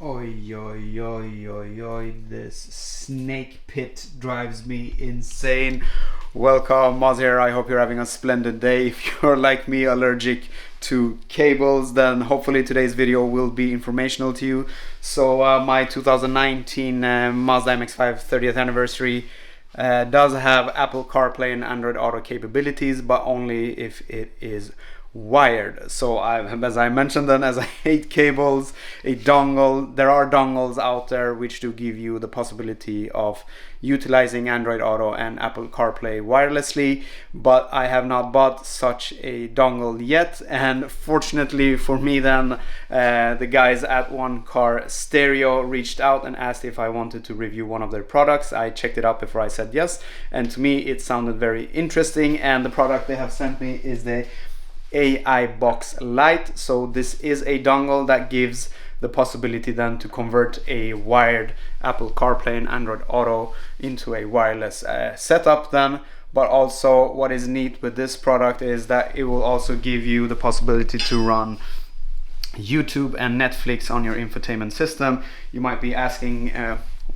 Oi, oi, oi, oi, oi, this snake pit drives me insane. Welcome, Moz here. I hope you're having a splendid day. If you're like me, allergic to cables, then hopefully today's video will be informational to you. So my 2019 Mazda MX5 30th anniversary does have Apple Carplay and Android Auto capabilities, but only if it is wired. So as I mentioned then, as I hate cables, a dongle, there are dongles out there which do give you the possibility of utilizing Android Auto and Apple CarPlay wirelessly, but I have not bought such a dongle yet. And fortunately for me then, the guys at One Car Stereo reached out and asked if I wanted to review one of their products. I checked it out before I said yes, and to me it sounded very interesting, and the product they have sent me is the AI BOX LITE. So this is a dongle that gives the possibility then to convert a wired Apple CarPlay and Android Auto into a wireless setup then. But also what is neat with this product is that it will also give you the possibility to run YouTube and Netflix on your infotainment system. You might be asking,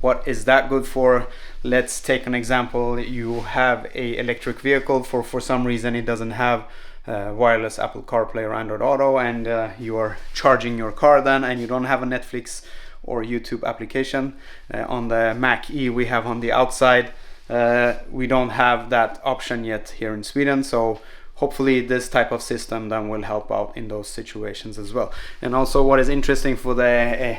what is that good for? Let's take an example. You have a electric vehicle, for some reason it doesn't have wireless Apple CarPlay or Android Auto, and you are charging your car then, and you don't have a Netflix or YouTube application. On the Mac E we have on the outside, we don't have that option yet here in Sweden, so hopefully this type of system then will help out in those situations as well. And also what is interesting for the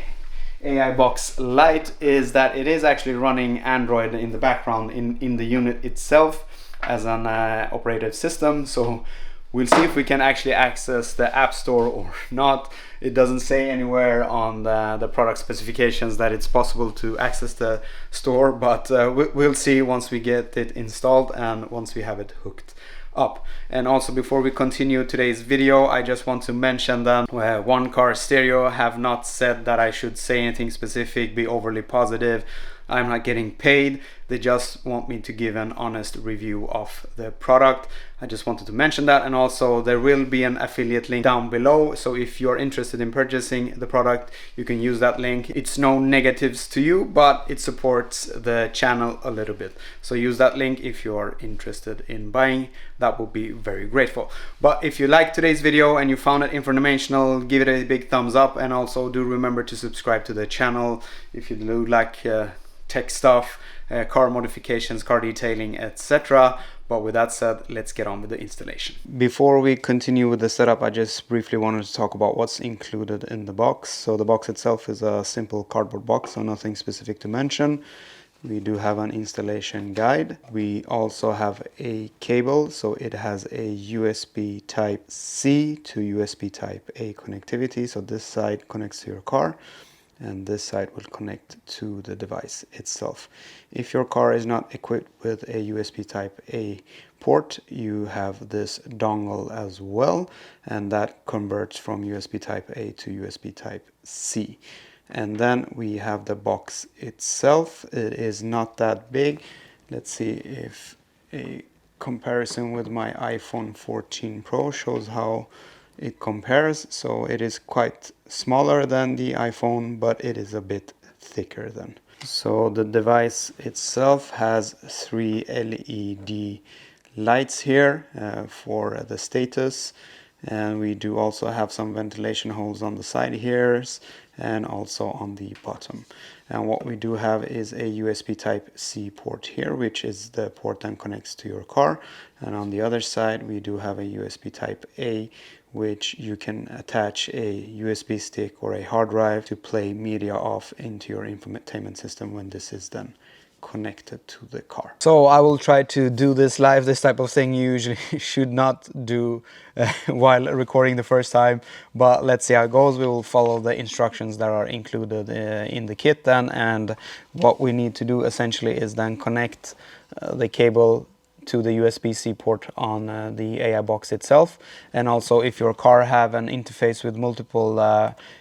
AI BOX LITE is that it is actually running Android in the background in the unit itself as an operative system. So we'll see if we can actually access the App Store or not. It doesn't say anywhere on the product specifications that it's possible to access the store, but we'll see once we get it installed and once we have it hooked up. And also, before we continue today's video, I just want to mention that One Car Stereo have not said that I should say anything specific, be overly positive. I'm not getting paid. They just want me to give an honest review of the product. I just wanted to mention that. And also there will be an affiliate link down below, so if you're interested in purchasing the product, you can use that link. It's no negatives to you, but it supports the channel a little bit, so use that link if you're interested in buying. That would be very grateful. But if you liked today's video and you found it informational, give it a big thumbs up, and also do remember to subscribe to the channel if you do like tech stuff, car modifications, car detailing, etc. But with that said, let's get on with the installation. Before we continue with the setup, I just briefly wanted to talk about what's included in the box. So the box itself is a simple cardboard box, so nothing specific to mention. We do have an installation guide. We also have a cable, so it has a USB type C to USB type A connectivity. So this side connects to your car, and this side will connect to the device itself. If your car is not equipped with a USB type A port, you have this dongle as well, and that converts from USB type A to USB type C. And then we have the box itself. It is not that big. Let's see if a comparison with my iPhone 14 Pro shows how it compares. So it is quite smaller than the iPhone, but it is a bit thicker then. So the device itself has 3 LED lights here for the status, and we do also have some ventilation holes on the side here and also on the bottom. And what we do have is a USB type C port here, which is the port that connects to your car. And on the other side we do have a USB type A, which you can attach a USB stick or a hard drive to play media off into your infotainment system when this is then connected to the car. So I will try to do this live. This type of thing you usually should not do while recording the first time, but let's see how it goes. We will follow the instructions that are included in the kit then, and what we need to do essentially is then connect the cable to the USB-C port on the AI box itself. And also, if your car have an interface with multiple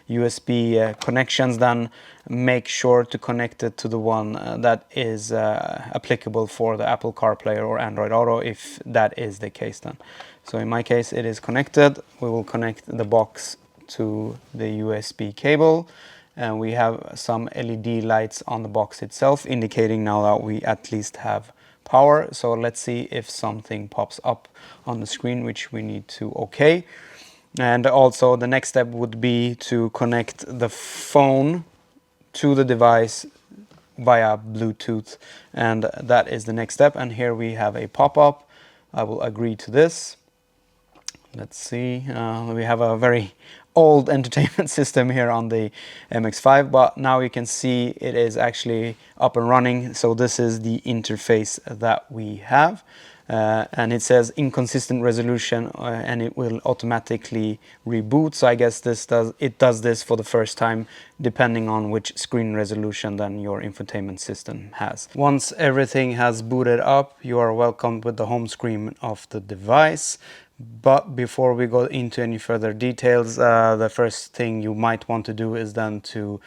USB connections, then make sure to connect it to the one that is applicable for the Apple CarPlay or Android Auto, if that is the case then. So in my case it is connected. We will connect the box to the USB cable, and we have some LED lights on the box itself, indicating now that we at least have power. So let's see if something pops up on the screen, which we need to OK. And also the next step would be to connect the phone to the device via Bluetooth, and that is the next step. And here we have a pop-up. I will agree to this. Let's see, we have a very old entertainment system here on the MX5, but now you can see it is actually up and running. So this is the interface that we have. And it says inconsistent resolution, and it will automatically reboot. So I guess it does this for the first time, depending on which screen resolution then your infotainment system has. Once everything has booted up, you are welcomed with the home screen of the device. But before we go into any further details, the first thing you might want to do is then to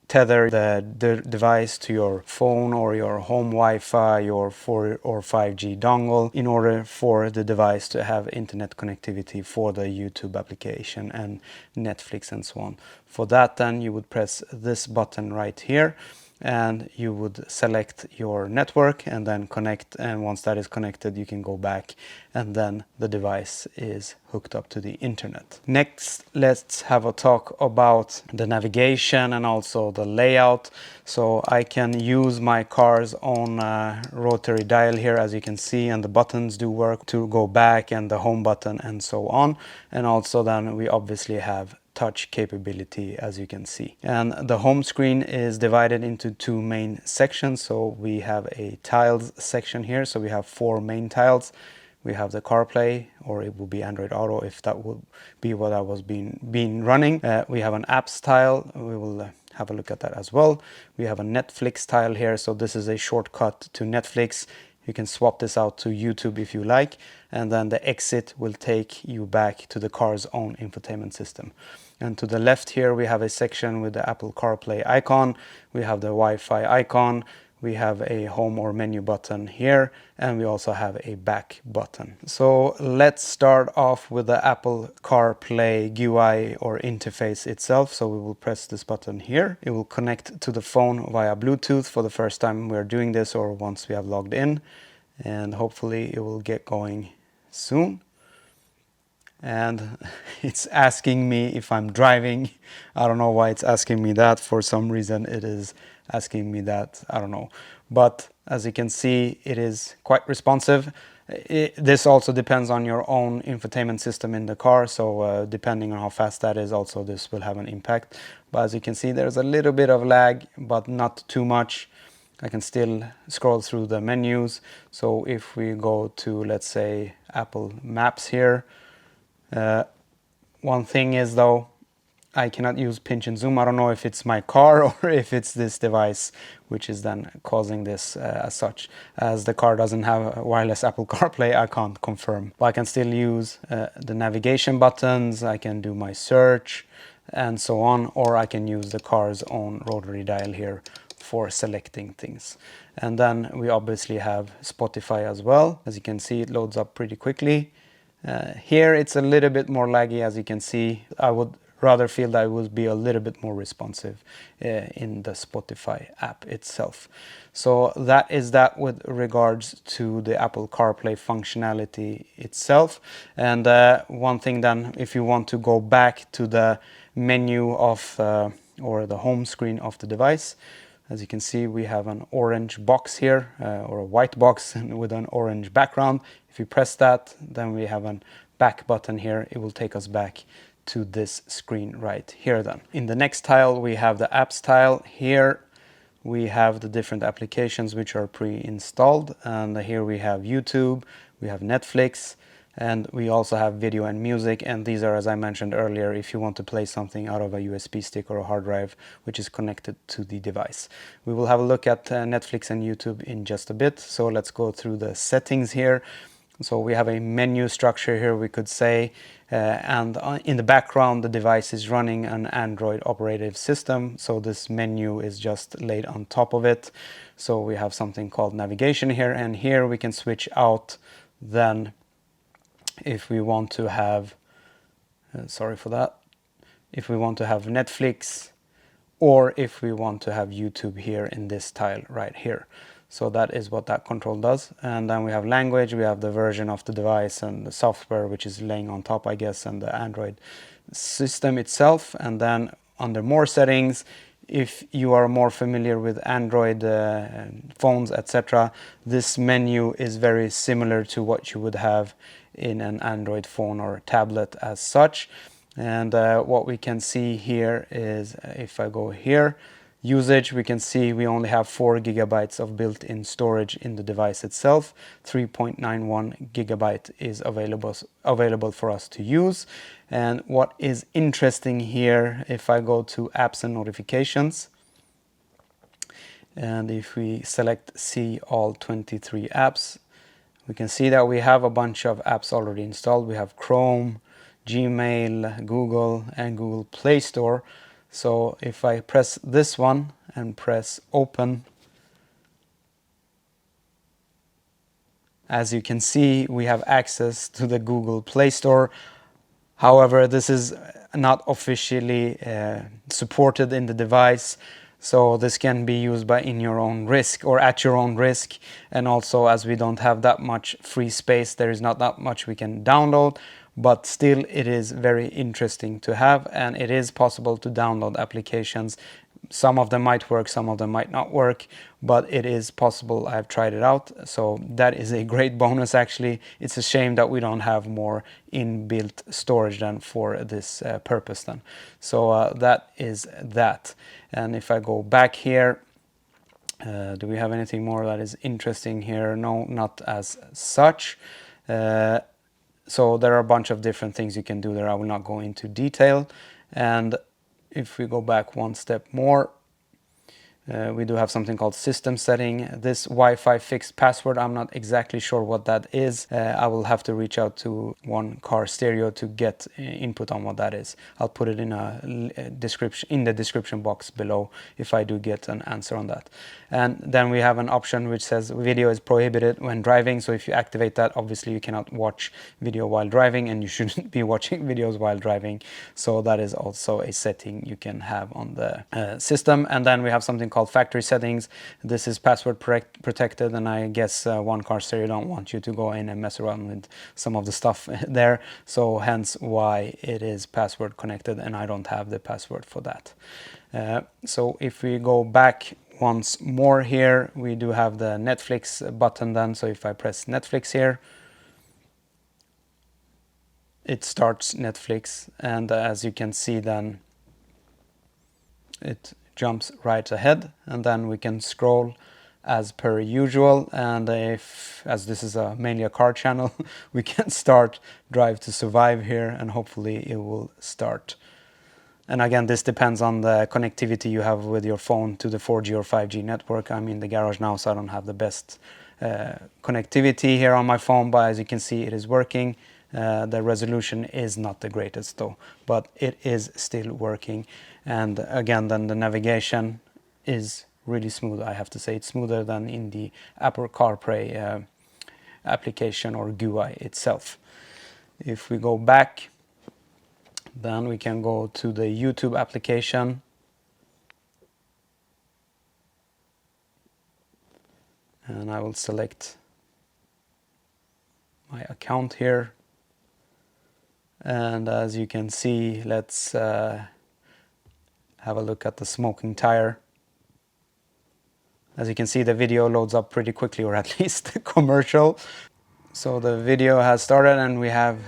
tether the device to your phone or your home Wi-Fi, your 4 or 5G dongle, in order for the device to have internet connectivity for the YouTube application and Netflix and so on. For that, then you would press this button right here, and you would select your network and then connect, and once that is connected you can go back and then the device is hooked up to the internet. Next, let's have a talk about the navigation and also the layout. So I can use my car's own rotary dial here, as you can see, and the buttons do work to go back, and the home button and so on. And also then we obviously have touch capability, as you can see. And the home screen is divided into two main sections. So we have a tiles section here. So we have 4 main tiles. We have the CarPlay, or it will be Android Auto if that would be what I was been running. We have an apps tile. We will have a look at that as well. We have a Netflix tile here. So this is a shortcut to Netflix. You can swap this out to YouTube if you like, and then the exit will take you back to the car's own infotainment system. And to the left here we have a section with the Apple CarPlay icon, we have the Wi-Fi icon, we have a home or menu button here, and we also have a back button. So let's start off with the Apple CarPlay GUI or interface itself. So we will press this button here. It will connect to the phone via Bluetooth for the first time we're doing this, or once we have logged in, and hopefully it will get going soon. And it's asking me if I'm driving. I don't know why it's asking me that. For some reason it is asking me that. I don't know. But as you can see, it is quite responsive. This also depends on your own infotainment system in the car. So depending on how fast that is, also this will have an impact. But as you can see, there's a little bit of lag, but not too much. I can still scroll through the menus. So if we go to, let's say, Apple Maps here, one thing is though, I cannot use pinch and zoom. I don't know if it's my car or if it's this device which is then causing this as such. As the car doesn't have a wireless Apple CarPlay, I can't confirm. But I can still use the navigation buttons, I can do my search and so on, or I can use the car's own rotary dial here for selecting things. And then we obviously have Spotify as well. As you can see, it loads up pretty quickly. Here it's a little bit more laggy, as you can see. I would rather feel that it would be a little bit more responsive in the Spotify app itself. So that is that with regards to the Apple CarPlay functionality itself. And one thing then, if you want to go back to the menu of or the home screen of the device, as you can see, we have an orange box here, or a white box with an orange background. If you press that, then we have a back button here. It will take us back to this screen right here then. In the next tile, we have the apps tile. Here we have the different applications which are pre-installed. And here we have YouTube, we have Netflix, and we also have video and music. And these are, as I mentioned earlier, if you want to play something out of a USB stick or a hard drive which is connected to the device. We will have a look at Netflix and YouTube in just a bit. So let's go through the settings here. So we have a menu structure here, we could say, and in the background the device is running an Android operating system, so this menu is just laid on top of it. So we have something called navigation here, and here we can switch out then if we want to have, sorry for that, if we want to have Netflix or if we want to have YouTube here in this tile right here. So that is what that control does. And then we have language, we have the version of the device and the software which is laying on top, I guess, and the Android system itself. And then under more settings, if you are more familiar with Android phones, etc., this menu is very similar to what you would have in an Android phone or tablet as such. And what we can see here is, if I go here, usage, we can see we only have 4 gigabytes of built-in storage in the device itself. 3.91 gigabyte is available for us to use. And what is interesting here, if I go to apps and notifications, and if we select see all 23 apps, we can see that we have a bunch of apps already installed. We have Chrome, Gmail, Google, and Google Play Store. So if I press this one and press open, as you can see, we have access to the Google Play Store. However, this is not officially supported in the device. So this can be used in your own risk or at your own risk. And also, as we don't have that much free space, there is not that much we can download. But still, it is very interesting to have, and it is possible to download applications. Some of them might work, some of them might not work, but it is possible. I've tried it out, so that is a great bonus actually. It's a shame that we don't have more inbuilt storage then for this purpose then. So that is that. And if I go back here, do we have anything more that is interesting here? No, not as such. So there are a bunch of different things you can do there. I will not go into detail. And if we go back one step more, we do have something called system setting. This Wi-Fi fixed password, I'm not exactly sure what that is. I will have to reach out to One Car Stereo to get input on what that is. I'll put it in a description in the description box below if I do get an answer on that. And then we have an option which says video is prohibited when driving. So if you activate that, obviously you cannot watch video while driving, and you shouldn't be watching videos while driving. So that is also a setting you can have on the system. And then we have something called factory settings. This is password protected, and I guess One Car Stereo don't want you to go in and mess around with some of the stuff there. So hence why it is password connected, and I don't have the password for that. So if we go back once more here, we do have the Netflix button then. So if I press Netflix here, it starts Netflix, and as you can see then it jumps right ahead, and then we can scroll as per usual. And as this is mainly a car channel, we can start Drive to Survive here, and hopefully it will start. And again, this depends on the connectivity you have with your phone to the 4G or 5G network. I'm in the garage now, so I don't have the best connectivity here on my phone, but as you can see, it is working. The resolution is not the greatest though, but it is still working. And again, then the navigation is really smooth. I have to say it's smoother than in the Apple Carplay application or GUI itself. If we go back, then we can go to the YouTube application. And I will select my account here. And as you can see, let's have a look at the smoking tire. As you can see, the video loads up pretty quickly, or at least the commercial. So the video has started, and we have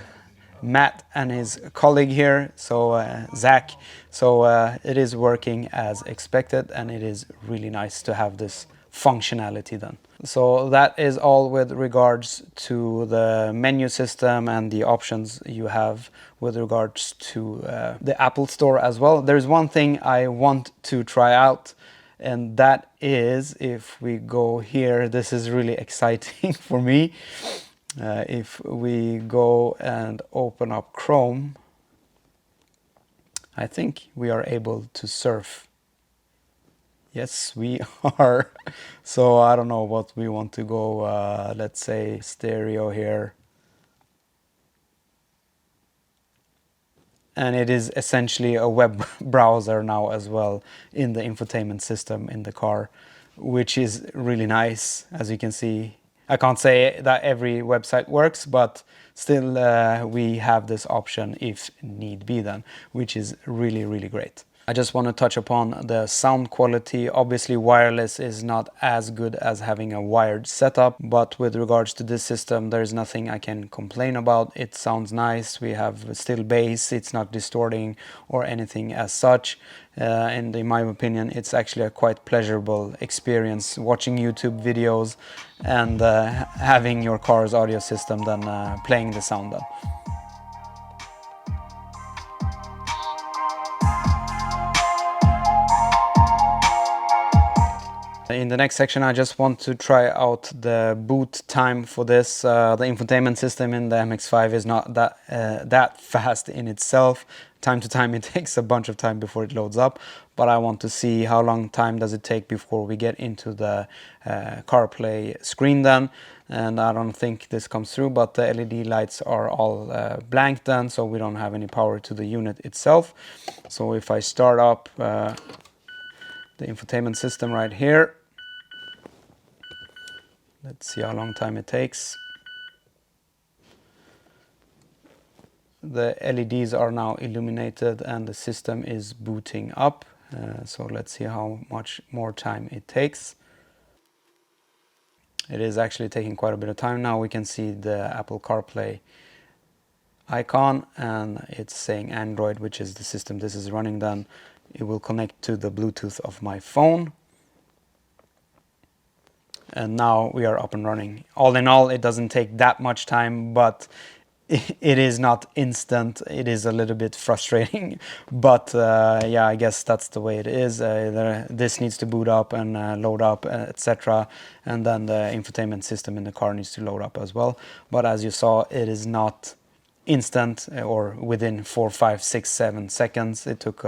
Matt and his colleague here, so Zach. So it is working as expected, and it is really nice to have this functionality then. So that is all with regards to the menu system and the options you have with regards to the Apple Store as well. There's one thing I want to try out, and that is, if we go here, this is really exciting for me. If we go and open up Chrome, I think we are able to surf. Yes, we are. So I don't know what we want to go, let's say stereo here. and it is essentially a web browser now as well in the infotainment system in the car, which is really nice. As you can see, I can't say that every website works, but still we have this option if need be then, which is really great. I just want to touch upon the sound quality. Obviously wireless is not as good as having a wired setup, but with regards to this system there is nothing I can complain about. It sounds nice, we have still bass, it's not distorting or anything as such, and in my opinion it's actually a quite pleasurable experience watching YouTube videos and having your car's audio system then playing the sound then. In the next section I just want to try out the boot time for this. The infotainment system in the MX5 is not that fast in itself. Time to time it takes a bunch of time before it loads up, but I want to see how long time does it take before we get into the CarPlay screen then. And I don't think this comes through, but the LED lights are all blank then, so we don't have any power to the unit itself. So if I start up the infotainment system right here. Let's see how long time it takes. The LEDs are now illuminated and the system is booting up. So let's see how much more time it takes. It is actually taking quite a bit of time now. We can see the Apple Carplay icon and it's saying Android, which is the system this is running then. It will connect to the Bluetooth of my phone. And now we are up and running. All in all, it doesn't take that much time, but it is not instant. It is a little bit frustrating, but yeah, I guess that's the way it is. This needs to boot up and load up, etc. And then the infotainment system in the car needs to load up as well. But as you saw, it is not instant or within 4, 5, 6, 7 seconds. It took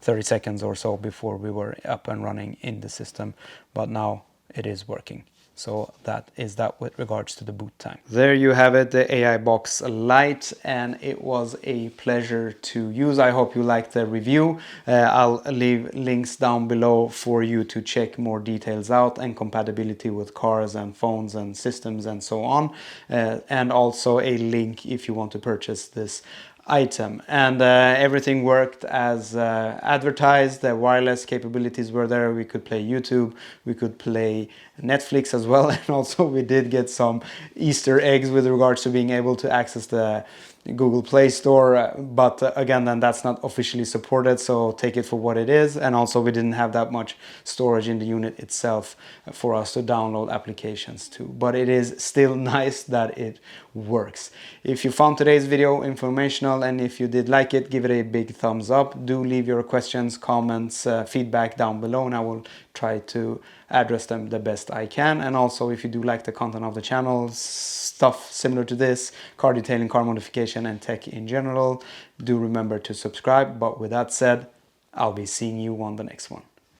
30 seconds or so before we were up and running in the system, but now it is working. So that is that with regards to the boot time. There you have it, the AI BOX LITE, and it was a pleasure to use. I hope you liked the review. I'll leave links down below for you to check more details out and compatibility with cars and phones and systems and so on. And also a link if you want to purchase this item, and everything worked as advertised. The wireless capabilities were there. We could play YouTube, we could play Netflix as well, and also we did get some Easter eggs with regards to being able to access the Google Play Store, but again, then that's not officially supported, so take it for what it is. And also we didn't have that much storage in the unit itself for us to download applications to, but it is still nice that it works. If you found today's video informational and if you did like it, give it a big thumbs up. Do leave your questions, comments, feedback down below, and I will try to address them the best I can. And also, if you do like the content of the channel, stuff similar to this, car detailing, car modification and tech in general, do remember to subscribe. But with that said, I'll be seeing you on the next one.